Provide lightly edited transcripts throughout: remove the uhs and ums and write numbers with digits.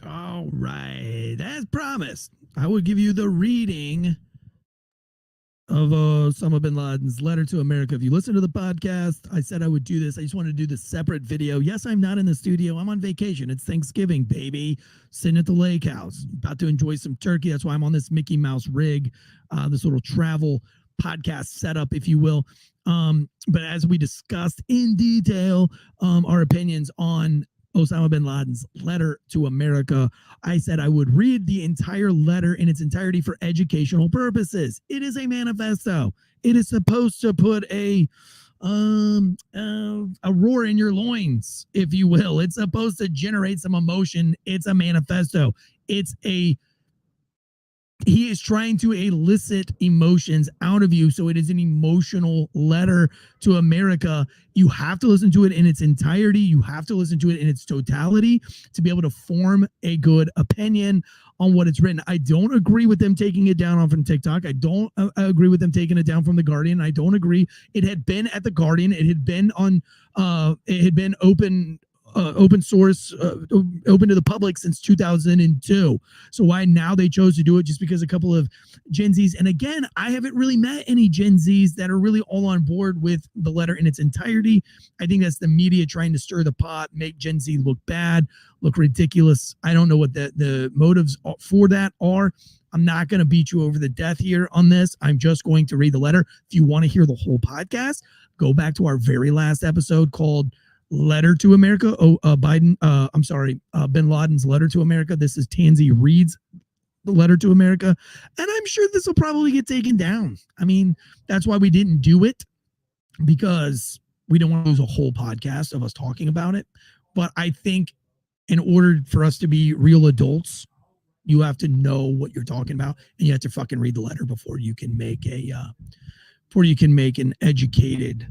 All right. As promised, I would give you the reading of Osama bin Laden's letter to America. If you listen to the podcast, I said I would do this. I just wanted to do this separate video. Yes, I'm not in the studio. I'm on vacation. It's Thanksgiving, baby. Sitting at the lake house. About to enjoy some turkey. That's why I'm on this Mickey Mouse rig, this little travel podcast setup, if you will. But as we discussed in detail, our opinions on Osama bin Laden's letter to America, I said I would read the entire letter in its entirety for educational purposes. It is a manifesto. It is supposed to put a roar in your loins, if you will. It's supposed to generate some emotion. It's a manifesto. He is trying to elicit emotions out of you. So it is an emotional letter to America. You have to listen to it in its entirety. You have to listen to it in its totality to be able to form a good opinion on what it's written. I don't agree with them taking it down from TikTok. I don't agree with them taking it down from The Guardian. I don't agree. It had been at The Guardian. It had been on, it had been open source, open to the public since 2002. So why now they chose to do it? Just because a couple of Gen Zs, and again, I haven't really met any Gen Zs that are really all on board with the letter in its entirety. I think that's the media trying to stir the pot, make Gen Z look bad, look ridiculous. I don't know what the motives for that are. I'm not going to beat you over the death here on this. I'm just going to read the letter. If you want to hear the whole podcast, go back to our very last episode called Letter to America. Bin Laden's letter to America. This is Tansey reads the letter to America, and I'm sure this will probably get taken down. I mean, that's why we didn't do it, because we don't want to lose a whole podcast of us talking about it. But I think in order for us to be real adults, you have to know what you're talking about, and you have to fucking read the letter before you can make an educated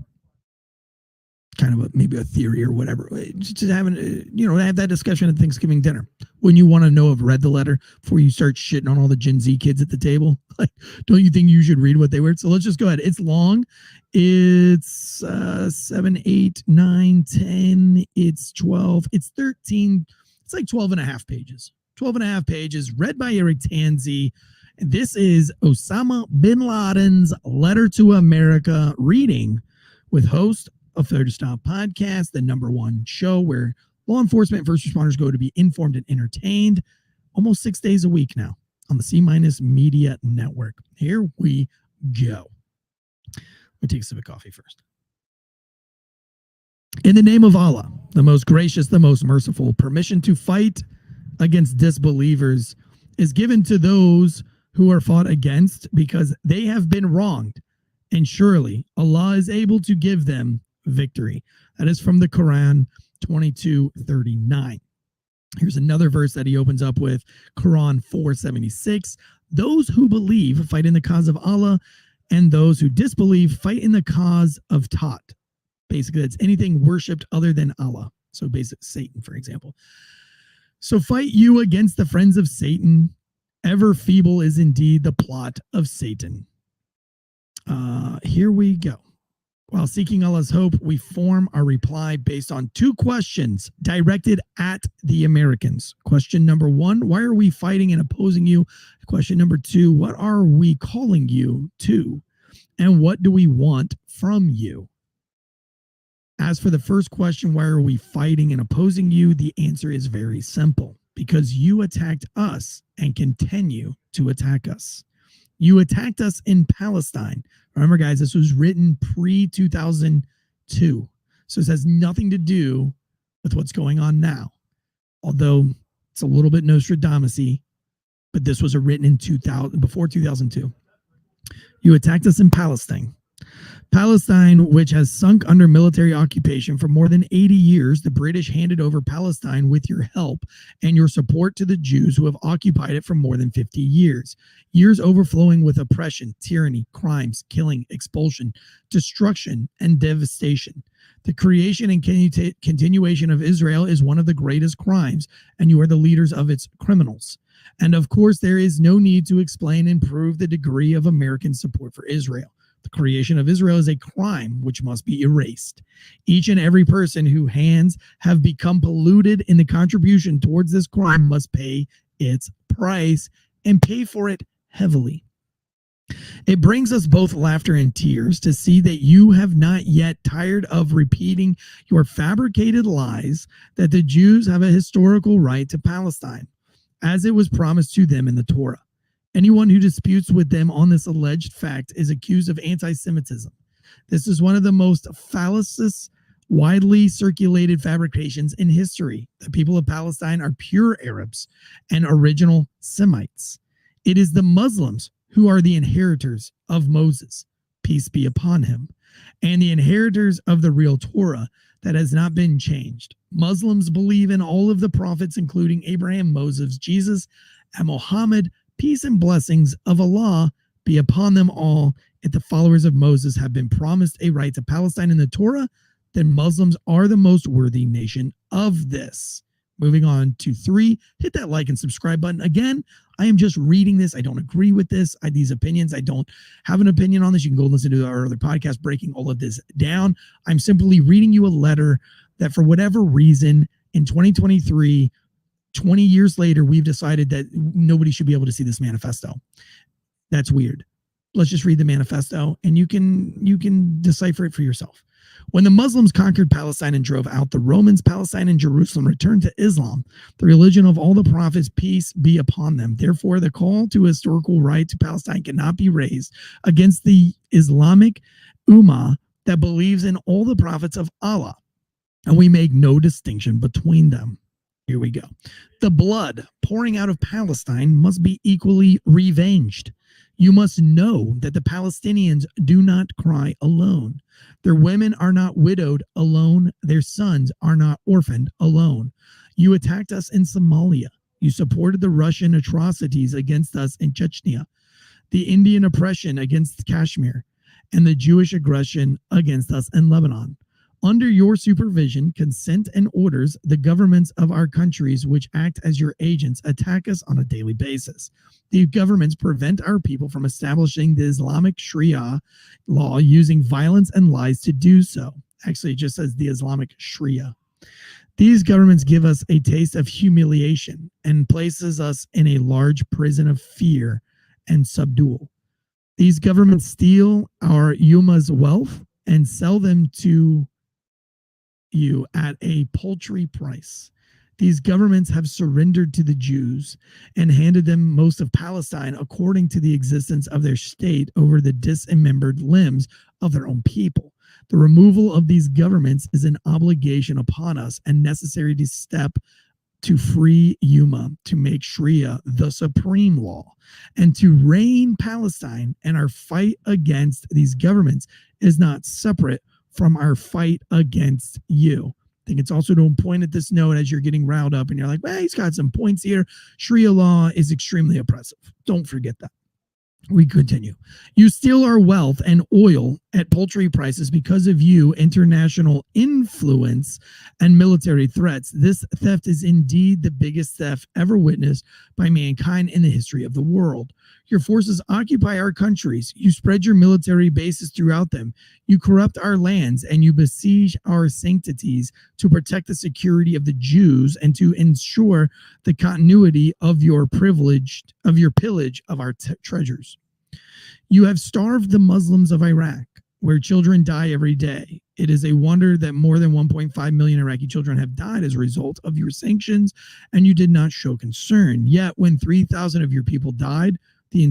kind of maybe a theory or whatever. Just having, have that discussion at Thanksgiving dinner. When you want to know, have read the letter before you start shitting on all the Gen Z kids at the table. Like, don't you think you should read what they were? So let's just go ahead. It's long. It's 7, 8, 9, 10. It's 12. It's 13. It's like 12 and a half pages. 12 and a half pages, read by Eric Tansey. And this is Osama bin Laden's letter to America, reading with host of Fair to Stop podcast, the #1 show where law enforcement and first responders go to be informed and entertained, almost 6 days a week now on the C- Media Network. Here we go. Let me take a sip of coffee first. In the name of Allah, the most gracious, the most merciful, permission to fight against disbelievers is given to those who are fought against because they have been wronged, and surely Allah is able to give them victory. That is from the Quran 22:39. Here's another verse that he opens up with, Quran 4:76. Those who believe fight in the cause of Allah, and those who disbelieve fight in the cause of Tat. Basically, that's anything worshipped other than Allah. So basically, Satan, for example. So fight you against the friends of Satan. Ever feeble is indeed the plot of Satan. Here we go. While seeking Allah's hope, we form our reply based on 2 questions directed at the Americans. Question number 1, why are we fighting and opposing you? Question number 2, what are we calling you to? And what do we want from you? As for the first question, why are we fighting and opposing you? The answer is very simple. Because you attacked us and continue to attack us. You attacked us in Palestine. Remember, guys, this was written pre-2002. So this has nothing to do with what's going on now. Although it's a little bit Nostradamus-y, but this was written in before 2002. You attacked us in Palestine. Palestine, which has sunk under military occupation for more than 80 years, the British handed over Palestine with your help and your support to the Jews who have occupied it for more than 50 years. Years overflowing with oppression, tyranny, crimes, killing, expulsion, destruction, and devastation. The creation and continuation of Israel is one of the greatest crimes, and you are the leaders of its criminals. And of course, there is no need to explain and prove the degree of American support for Israel. The creation of Israel is a crime which must be erased. Each and every person whose hands have become polluted in the contribution towards this crime must pay its price and pay for it heavily. It brings us both laughter and tears to see that you have not yet tired of repeating your fabricated lies that the Jews have a historical right to Palestine, as it was promised to them in the Torah. Anyone who disputes with them on this alleged fact is accused of anti-Semitism. This is one of the most fallacious, widely circulated fabrications in history. The people of Palestine are pure Arabs and original Semites. It is the Muslims who are the inheritors of Moses, peace be upon him, and the inheritors of the real Torah that has not been changed. Muslims believe in all of the prophets, including Abraham, Moses, Jesus, and Muhammad. Peace and blessings of Allah be upon them all. If the followers of Moses have been promised a right to Palestine in the Torah, then Muslims are the most worthy nation of this. Moving on to 3, hit that like and subscribe button. Again, I am just reading this. I don't agree with this. These opinions. I don't have an opinion on this. You can go listen to our other podcast breaking all of this down. I'm simply reading you a letter that for whatever reason in 2023, 20 years later, we've decided that nobody should be able to see this manifesto. That's weird. Let's just read the manifesto and you can decipher it for yourself. When the Muslims conquered Palestine and drove out the Romans, Palestine and Jerusalem returned to Islam, the religion of all the prophets, peace be upon them. Therefore, the call to historical right to Palestine cannot be raised against the Islamic Ummah that believes in all the prophets of Allah, and we make no distinction between them. Here we go. The blood pouring out of Palestine must be equally revenged. You must know that the Palestinians do not cry alone. Their women are not widowed alone. Their sons are not orphaned alone. You attacked us in Somalia. You supported the Russian atrocities against us in Chechnya, the Indian oppression against Kashmir, and the Jewish aggression against us in Lebanon. Under your supervision, consent, and orders, the governments of our countries, which act as your agents, attack us on a daily basis. These governments prevent our people from establishing the Islamic Sharia law using violence and lies to do so. Actually, it just says the Islamic Sharia. These governments give us a taste of humiliation and places us in a large prison of fear and subdual. These governments steal our Ummah's wealth and sell them to you at a paltry price. These governments have surrendered to the Jews and handed them most of Palestine according to the existence of their state over the dismembered limbs of their own people. The removal of these governments is an obligation upon us and necessary to step to free Ummah, to make Sharia the supreme law, and to reign Palestine. And our fight against these governments is not separate from our fight against you. I think it's also to point at this note as you're getting riled up and you're like, well, he's got some points here. Sharia law is extremely oppressive. Don't forget that. We continue. You steal our wealth and oil at paltry prices because of you, international influence, and military threats. This theft is indeed the biggest theft ever witnessed by mankind in the history of the world. Your forces occupy our countries. You spread your military bases throughout them. You corrupt our lands and you besiege our sanctities to protect the security of the Jews and to ensure the continuity of your pillage of our treasures. You have starved the Muslims of Iraq, where children die every day. It is a wonder that more than 1.5 million Iraqi children have died as a result of your sanctions, and you did not show concern. Yet, when 3,000 of your people died, the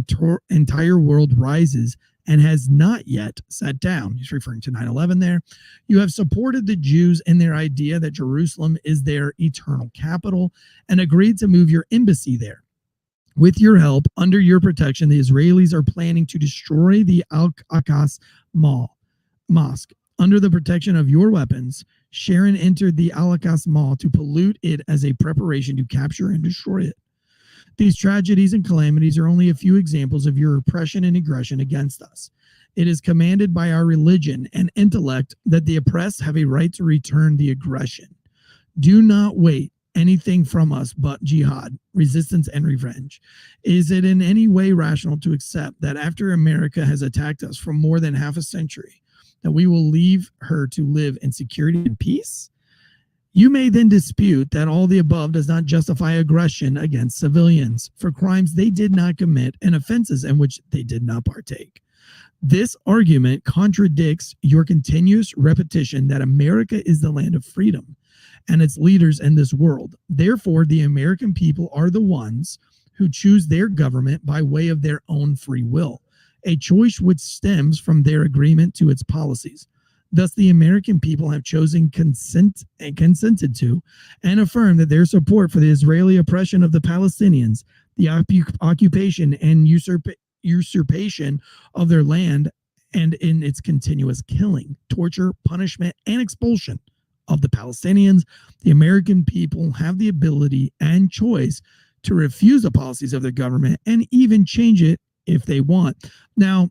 entire world rises and has not yet sat down. He's referring to 9/11 there. You have supported the Jews in their idea that Jerusalem is their eternal capital and agreed to move your embassy there. With your help, under your protection, the Israelis are planning to destroy the Al-Aqsa Mosque. Under the protection of your weapons, Sharon entered the Al-Aqsa Mosque to pollute it as a preparation to capture and destroy it. These tragedies and calamities are only a few examples of your oppression and aggression against us. It is commanded by our religion and intellect that the oppressed have a right to return the aggression. Do not wait anything from us but jihad, resistance, and revenge? Is it in any way rational to accept that after America has attacked us for more than half a century, that we will leave her to live in security and peace? You may then dispute that all the above does not justify aggression against civilians for crimes they did not commit and offenses in which they did not partake. This argument contradicts your continuous repetition that America is the land of freedom and its leaders in this world. Therefore, the American people are the ones who choose their government by way of their own free will, a choice which stems from their agreement to its policies. Thus, the American people have chosen consented to and affirmed that their support for the Israeli oppression of the Palestinians, the occupation and usurpation of their land, and in its continuous killing, torture, punishment, and expulsion of the Palestinians, the American people have the ability and choice to refuse the policies of their government and even change it if they want. Now,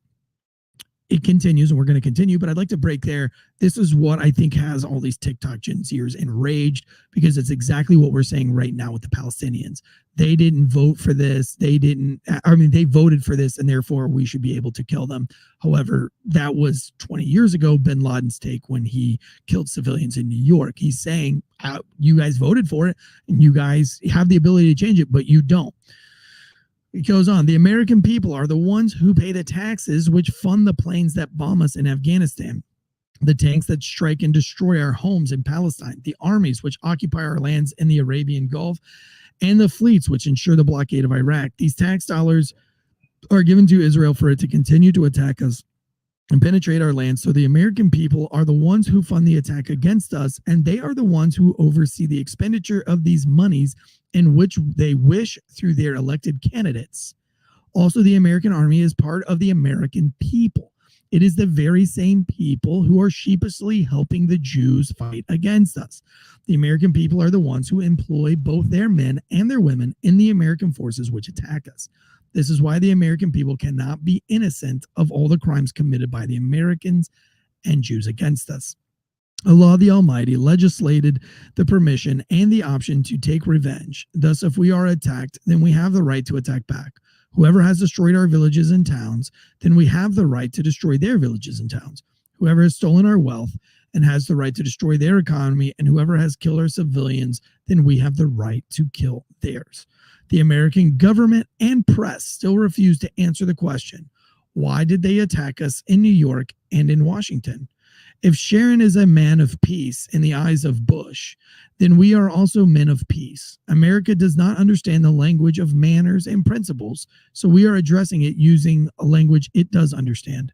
it continues, and we're going to continue, but I'd like to break there. This is what I think has all these TikTok Gen Zers enraged, because it's exactly what we're saying right now with the Palestinians. They didn't vote for this. They voted for this, and therefore we should be able to kill them. However, that was 20 years ago, bin Laden's take when he killed civilians in New York. He's saying, you guys voted for it, and you guys have the ability to change it, but you don't. It goes on. The American people are the ones who pay the taxes which fund the planes that bomb us in Afghanistan, the tanks that strike and destroy our homes in Palestine, the armies which occupy our lands in the Arabian Gulf, and the fleets which ensure the blockade of Iraq. These tax dollars are given to Israel for it to continue to attack us and penetrate our land. So the American people are the ones who fund the attack against us, and they are the ones who oversee the expenditure of these monies in which they wish through their elected candidates. Also, the American army is part of the American people. It is the very same people who are sheepishly helping the Jews fight against us. The American people are the ones who employ both their men and their women in the American forces which attack us. This is why the American people cannot be innocent of all the crimes committed by the Americans and Jews against us. Allah the Almighty legislated the permission and the option to take revenge. Thus, if we are attacked, then we have the right to attack back. Whoever has destroyed our villages and towns, then we have the right to destroy their villages and towns. Whoever has stolen our wealth and has the right to destroy their economy, and whoever has killed our civilians, then we have the right to kill theirs. The American government and press still refuse to answer the question, why did they attack us in New York and in Washington? If Sharon is a man of peace in the eyes of Bush, then we are also men of peace. America does not understand the language of manners and principles, so we are addressing it using a language it does understand.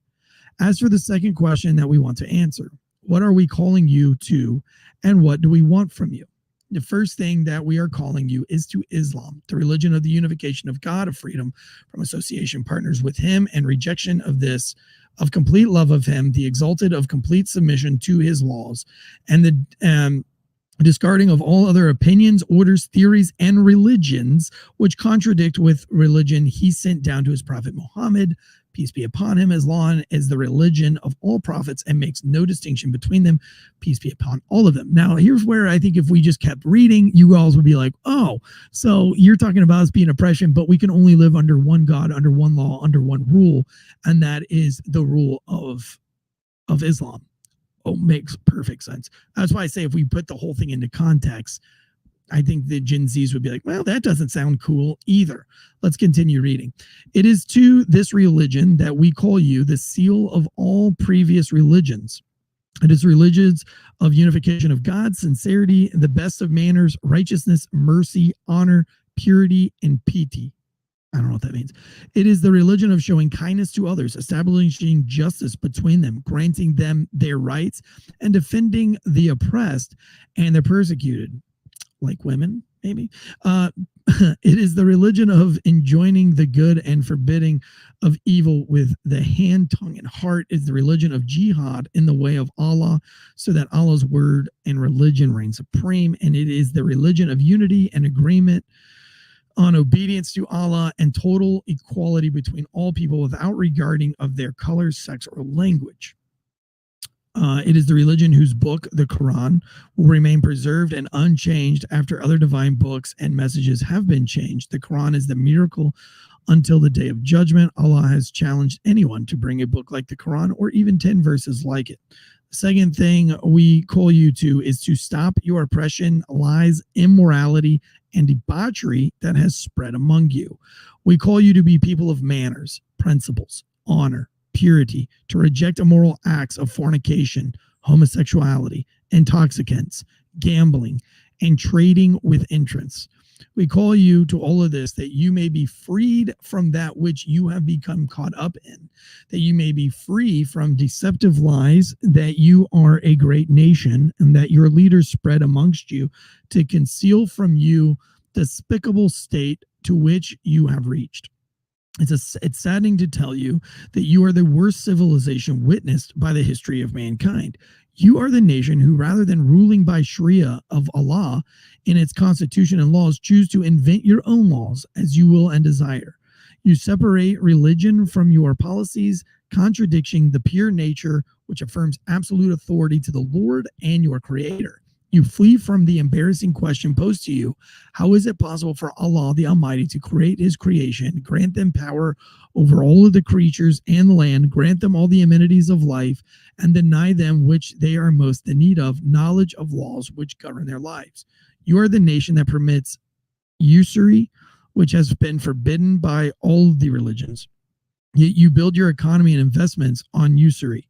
As for the second question that we want to answer, what are we calling you to, and what do we want from you? The first thing that we are calling you is to Islam, the religion of the unification of God, of freedom from association partners with him, and rejection of this, of complete love of him, the exalted of complete submission to his laws, and the discarding of all other opinions, orders, theories, and religions which contradict with religion he sent down to his prophet Muhammad, peace be upon him. Islam is the religion of all prophets and makes no distinction between them, peace be upon all of them. Now, here's where I think if we just kept reading, you all would be like, oh, so you're talking about us being oppression, but we can only live under one God, under one law, under one rule, and that is the rule of Islam. Oh, makes perfect sense. That's why I say if we put the whole thing into context, I think the Gen Zs would be like, well, that doesn't sound cool either. Let's continue reading. It is to this religion that we call you, the seal of all previous religions. It is religions of unification of God, sincerity, the best of manners, righteousness, mercy, honor, purity, and piety. I don't know what that means. It is the religion of showing kindness to others, establishing justice between them, granting them their rights, and defending the oppressed and the persecuted. Like women, maybe. It is the religion of enjoining the good and forbidding of evil with the hand, tongue, and heart. Is the religion of jihad in the way of Allah, so that Allah's word and religion reign supreme. And it is the religion of unity and agreement on obedience to Allah and total equality between all people without regarding of their color, sex, or language. It is the religion whose book, the Quran, will remain preserved and unchanged after other divine books and messages have been changed. The Quran is the miracle until the day of judgment. Allah has challenged anyone to bring a book like the Quran or even 10 verses like it. The second thing we call you to is to stop your oppression, lies, immorality, and debauchery that has spread among you. We call you to be people of manners, principles, honor, purity, to reject immoral acts of fornication, homosexuality, intoxicants, gambling, and trading with interests. We call you to all of this that you may be freed from that which you have become caught up in, that you may be free from deceptive lies, that you are a great nation, and that your leaders spread amongst you to conceal from you the despicable state to which you have reached. It's saddening to tell you that you are the worst civilization witnessed by the history of mankind. You are the nation who, rather than ruling by Sharia of Allah in its constitution and laws, choose to invent your own laws as you will and desire. You separate religion from your policies, contradicting the pure nature which affirms absolute authority to the Lord and your Creator. You flee from the embarrassing question posed to you: how is it possible for Allah the Almighty to create His creation, grant them power over all of the creatures and the land, grant them all the amenities of life, and deny them which they are most in need of, knowledge of laws which govern their lives? You are the nation that permits usury, which has been forbidden by all of the religions. Yet you build your economy and investments on usury.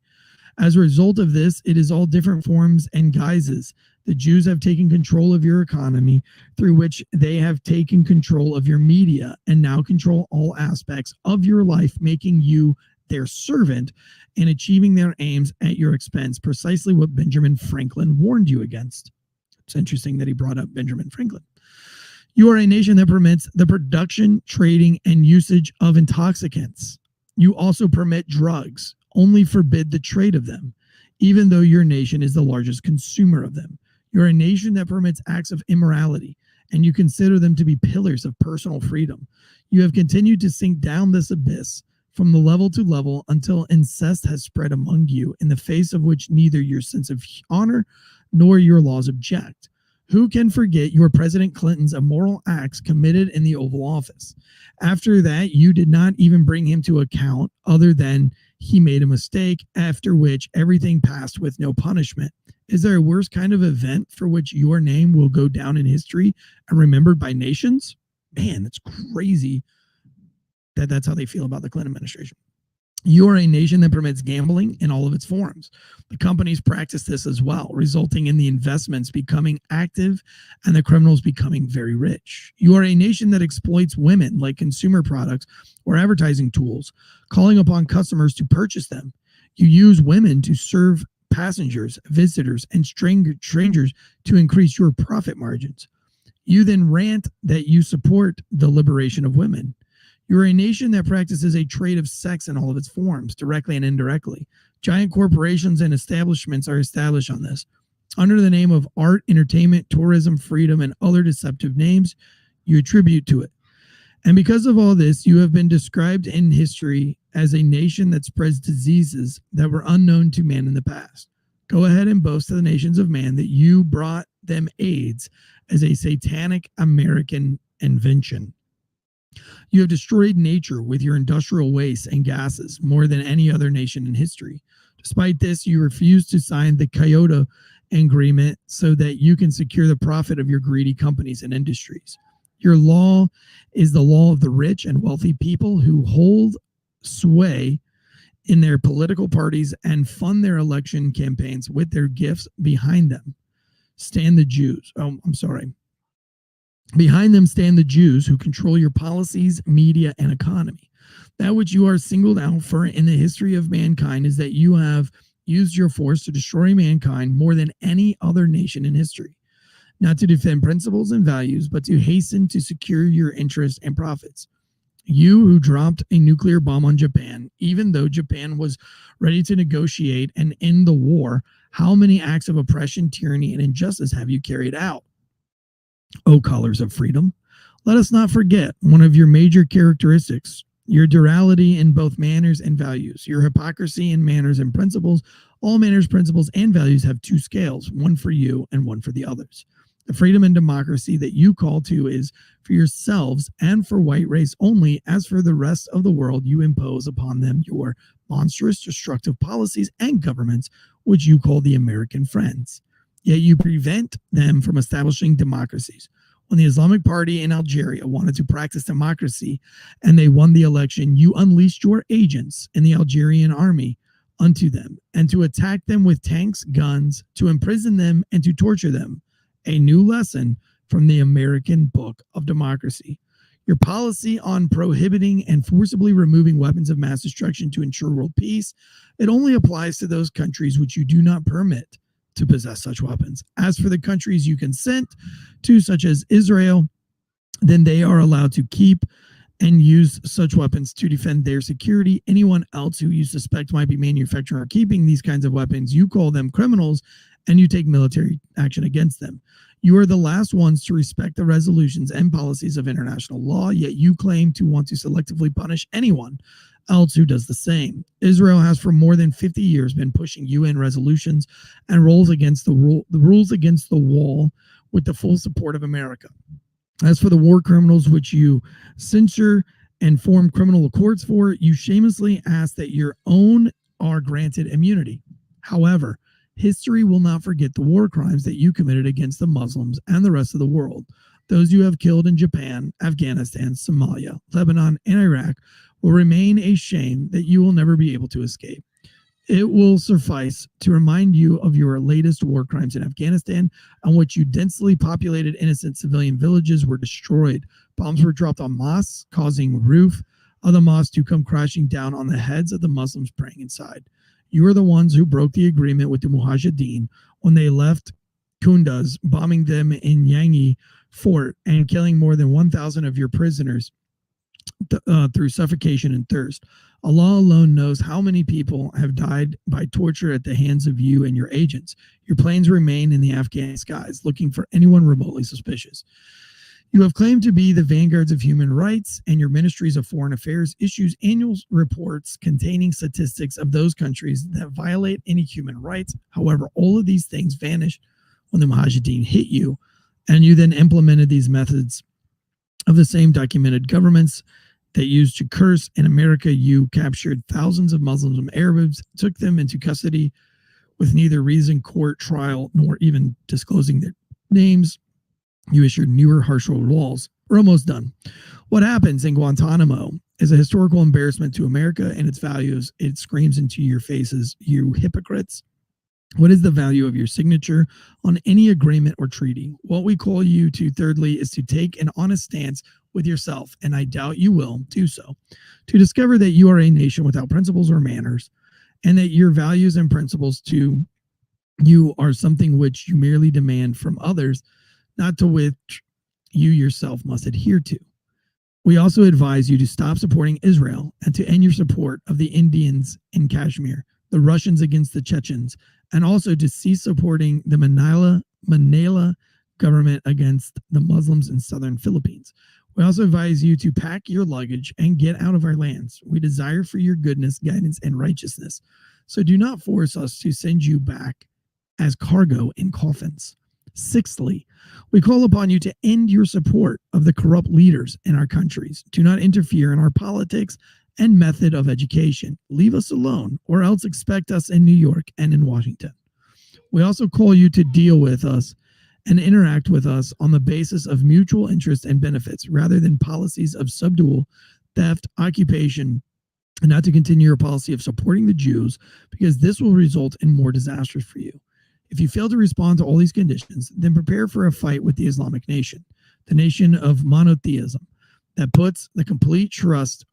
As a result of this, it is all different forms and guises. The Jews have taken control of your economy, through which they have taken control of your media and now control all aspects of your life, making you their servant and achieving their aims at your expense, precisely what Benjamin Franklin warned you against. It's interesting that he brought up Benjamin Franklin. You are a nation that permits the production, trading, and usage of intoxicants. You also permit drugs, only forbid the trade of them, even though your nation is the largest consumer of them. You're a nation that permits acts of immorality, and you consider them to be pillars of personal freedom. You have continued to sink down this abyss from the level to level until incest has spread among you, in the face of which neither your sense of honor nor your laws object. Who can forget your President Clinton's immoral acts committed in the Oval Office? After that, you did not even bring him to account, other than he made a mistake, after which everything passed with no punishment. Is there a worse kind of event for which your name will go down in history and remembered by nations? Man, that's crazy that that's how they feel about the Clinton administration. You are a nation that permits gambling in all of its forms. The companies practice this as well, resulting in the investments becoming active and the criminals becoming very rich. You are a nation that exploits women like consumer products or advertising tools, calling upon customers to purchase them. You use women to serve passengers, visitors, and strangers to increase your profit margins. You then rant that you support the liberation of women. You're a nation that practices a trade of sex in all of its forms, directly and indirectly. Giant corporations and establishments are established on this. Under the name of art, entertainment, tourism, freedom, and other deceptive names, you attribute to it. And because of all this, you have been described in history as a nation that spreads diseases that were unknown to man in the past. Go ahead and boast to the nations of man that you brought them AIDS as a satanic American invention. You have destroyed nature with your industrial waste and gases more than any other nation in history. Despite this, you refuse to sign the Kyoto Agreement so that you can secure the profit of your greedy companies and industries. Your law is the law of the rich and wealthy people who hold sway in their political parties and fund their election campaigns with their gifts. Behind them stand the Jews. Behind them stand the Jews who control your policies, media, and economy. That which you are singled out for in the history of mankind is that you have used your force to destroy mankind more than any other nation in history. Not to defend principles and values, but to hasten to secure your interests and profits. You who dropped a nuclear bomb on Japan, even though Japan was ready to negotiate and end the war, how many acts of oppression, tyranny, and injustice have you carried out? O colors of freedom, let us not forget one of your major characteristics, your duality in both manners and values, your hypocrisy in manners and principles. All manners, principles, and values have two scales, one for you and one for the others. The freedom and democracy that you call to is for yourselves and for white race only. As for the rest of the world, you impose upon them your monstrous destructive policies and governments, which you call the American friends. Yet you prevent them from establishing democracies. When the Islamic Party in Algeria wanted to practice democracy and they won the election, you unleashed your agents in the Algerian army unto them, and to attack them with tanks, guns, to imprison them, and to torture them. A new lesson from the American Book of Democracy. Your policy on prohibiting and forcibly removing weapons of mass destruction to ensure world peace, it only applies to those countries which you do not permit to possess such weapons. As for the countries you consent to, such as Israel, then they are allowed to keep and use such weapons to defend their security. Anyone else who you suspect might be manufacturing or keeping these kinds of weapons, you call them criminals and you take military action against them. You are the last ones to respect the resolutions and policies of international law, yet you claim to want to selectively punish anyone else who does the same. Israel has for more than 50 years been pushing UN resolutions and rules against the rules against the wall with the full support of America. As for the war criminals which you censure and form criminal accords for, you shamelessly ask that your own are granted immunity. However, history will not forget the war crimes that you committed against the Muslims and the rest of the world. Those you have killed in Japan, Afghanistan, Somalia, Lebanon, and Iraq will remain a shame that you will never be able to escape. It will suffice to remind you of your latest war crimes in Afghanistan, on which you densely populated innocent civilian villages were destroyed. Bombs were dropped on mosques, causing roof of the mosque to come crashing down on the heads of the Muslims praying inside. You are the ones who broke the agreement with the Mujahideen when they left Kunduz, bombing them in Yangi fort and killing more than 1,000 of your prisoners through suffocation and thirst. Allah alone knows how many people have died by torture at the hands of you and your agents. Your planes remain in the Afghan skies, looking for anyone remotely suspicious. You have claimed to be the vanguards of human rights, and your ministries of foreign affairs issues annual reports containing statistics of those countries that violate any human rights. However, all of these things vanished when the Mujahideen hit you, and you then implemented these methods of the same documented governments that used to curse. In America, you captured thousands of Muslims and Arabs, took them into custody with neither reason, court, trial, nor even disclosing their names. You issued newer, harsher laws. We're almost done. What happens in Guantanamo is a historical embarrassment to America and its values. It screams into your faces, you hypocrites. What is the value of your signature on any agreement or treaty? What we call you to, thirdly, is to take an honest stance with yourself, and I doubt you will do so, to discover that you are a nation without principles or manners, and that your values and principles to you are something which you merely demand from others, not to which you yourself must adhere to. We also advise you to stop supporting Israel and to end your support of the Indians in Kashmir, the Russians against the Chechens, and also to cease supporting the Manila government against the Muslims in southern Philippines. We also advise you to pack your luggage and get out of our lands. We desire for your goodness, guidance, and righteousness. So do not force us to send you back as cargo in coffins. Sixthly, we call upon you to end your support of the corrupt leaders in our countries. Do not interfere in our politics and method of education. Leave us alone, or else expect us in New York and in Washington. We also call you to deal with us and interact with us on the basis of mutual interest and benefits, rather than policies of subdual, theft, occupation, and not to continue your policy of supporting the Jews, because this will result in more disasters for you. If you fail to respond to all these conditions, then prepare for a fight with the Islamic nation, the nation of monotheism, that puts the complete trust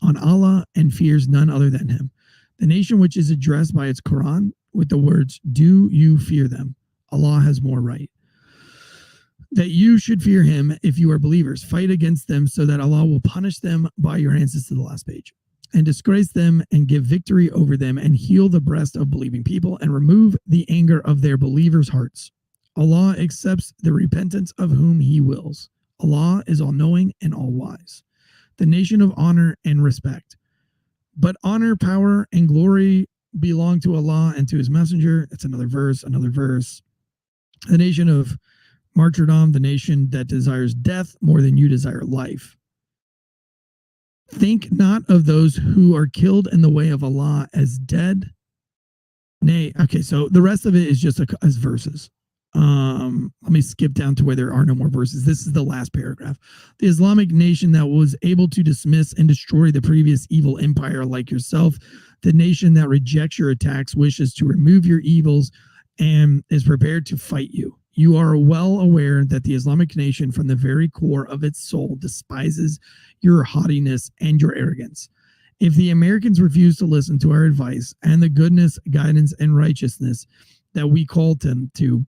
on Allah and fears none other than him, the nation which is addressed by its Quran with the words, "Do you fear them? Allah has more right." That you should fear him if you are believers. Fight against them so that Allah will punish them by your answers to the last page, and disgrace them and give victory over them, and heal the breast of believing people and remove the anger of their believers' hearts. Allah accepts the repentance of whom he wills. Allah is all-knowing and all-wise. the nation of honor and respect. But honor, power, and glory belong to Allah and to his messenger. It's another verse, another verse. The nation of martyrdom, the nation that desires death more than you desire life. Think not of those who are killed in the way of Allah as dead. Nay, okay, so the rest of it is just as verses. Let me skip down to where there are no more verses. This is the last paragraph. The Islamic nation that was able to dismiss and destroy the previous evil empire like yourself, the nation that rejects your attacks, wishes to remove your evils, and is prepared to fight you. You are well aware that the Islamic nation from the very core of its soul despises your haughtiness and your arrogance. If the Americans refuse to listen to our advice and the goodness, guidance, and righteousness that we called them to,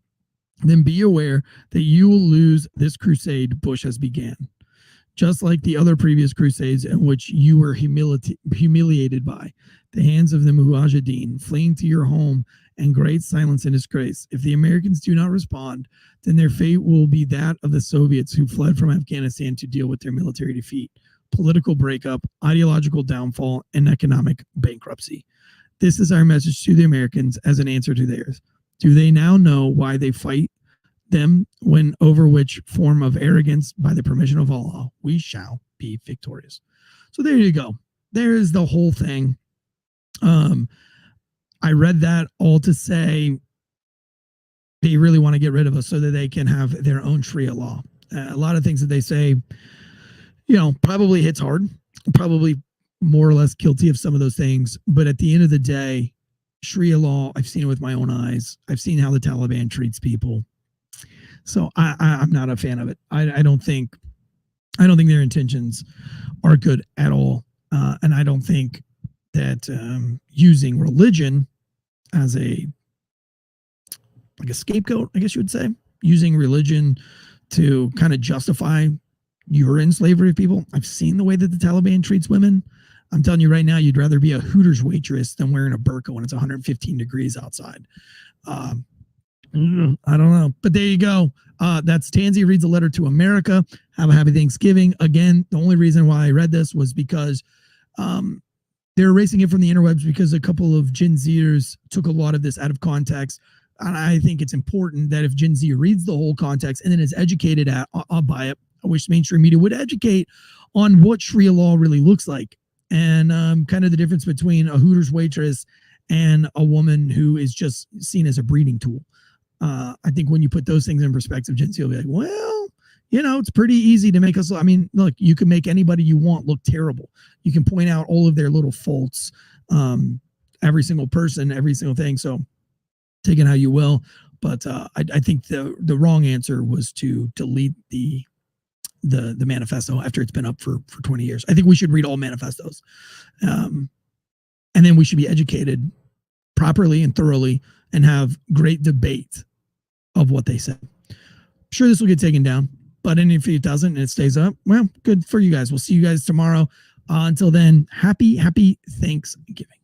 then be aware that you will lose this crusade Bush has began. Just like the other previous crusades in which you were humiliated by the hands of the Mujahideen, fleeing to your home and great silence and disgrace. If the Americans do not respond, then their fate will be that of the Soviets who fled from Afghanistan to deal with their military defeat, political breakup, ideological downfall, and economic bankruptcy. This is our message to the Americans as an answer to theirs. Do they now know why they fight them when over which form of arrogance, by the permission of Allah, we shall be victorious? So there you go. There is the whole thing. I read that all to say they really want to get rid of us so that they can have their own Sharia law. A lot of things that they say, probably hits hard, probably more or less guilty of some of those things. But at the end of the day, Sharia law, I've seen it with my own eyes. I've seen how the Taliban treats people. So I'm not a fan of it. I don't think their intentions are good at all. And I don't think that using religion as a scapegoat, I guess you would say, using religion to kind of justify your slavery of people. I've seen the way that the Taliban treats women. I'm telling you right now, you'd rather be a Hooters waitress than wearing a burqa when it's 115 degrees outside. I don't know. But there you go. That's Tansey reads a letter to America. Have a happy Thanksgiving. Again, the only reason why I read this was because they're erasing it from the interwebs because a couple of Gen Zers took a lot of this out of context. And I think it's important that if Gen Z reads the whole context and then is educated by it, I wish mainstream media would educate on what Sharia law really looks like and kind of the difference between a Hooters waitress and a woman who is just seen as a breeding tool. I think when you put those things in perspective, Gen Z will be like, well, it's pretty easy to make us. I mean, look, you can make anybody you want look terrible. You can point out all of their little faults, every single person, every single thing. So take it how you will. But I think the wrong answer was to delete the manifesto after it's been up for 20 years. I think we should read all manifestos. And then we should be educated properly and thoroughly and have great debate of what they said. I'm sure this will get taken down, but if it doesn't and it stays up, well, good for you guys. We'll see you guys tomorrow. Until then, happy Thanksgiving.